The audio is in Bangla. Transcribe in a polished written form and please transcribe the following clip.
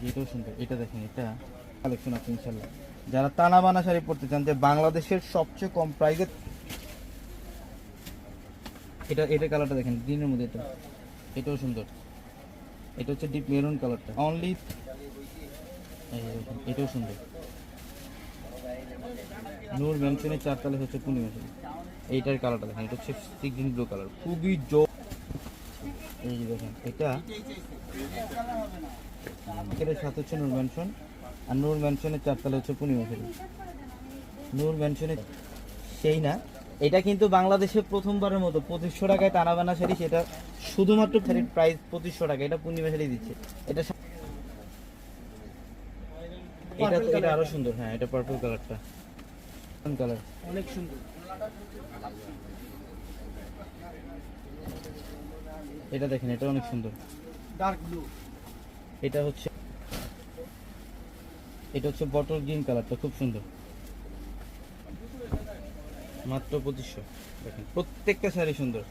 এটাও সুন্দর, এটা দেখেন, এটা কালেকশন আছে ইনশাল্লাহ। যারা টানা বানা শাড়ি পরতে চান, যে বাংলাদেশের সবচেয়ে কম প্রাইসে, এটা এটা কালারটা দেখেন গ্রিনের মধ্যে, এটা এটাও সুন্দর। এটা হচ্ছে ডিপ মেরুন কালারটা, অনলি এটাও সুন্দর। নূর মেনশনের চারতলে হচ্ছে পূর্ণিমা শাড়ি। এইটার কালারটা দেখেন, এটা হচ্ছে সি গ্রিন ব্লু কালার, খুবই জো। এই যে দেখেন, এটার সাথে হচ্ছে নূর মেনশন, আর নূর মেনশনের চারতলে হচ্ছে পূর্ণিমা শাড়ি। নূর মেনশনের সেই না, এটা কিন্তু বাংলাদেশে প্রথমবারের মতো 2500 টাকায় টানা বানা শাড়ি, সেটা শুধুমাত্র শাড়ির প্রাইস 2500 টাকা, এটা পূর্ণিমা শাড়ি দিচ্ছে। এটা এটা তো এটা আরো সুন্দর, হ্যাঁ এটা পার্পল কালারটা, কালার অনেক সুন্দর। এটা দেখেন, এটা অনেক সুন্দর, ডার্ক ব্লু। এটা হচ্ছে বটল গ্রিন কালারটা, খুব সুন্দর, মাত্র 2500। দেখেন প্রত্যেকটা শাড়ি সুন্দর।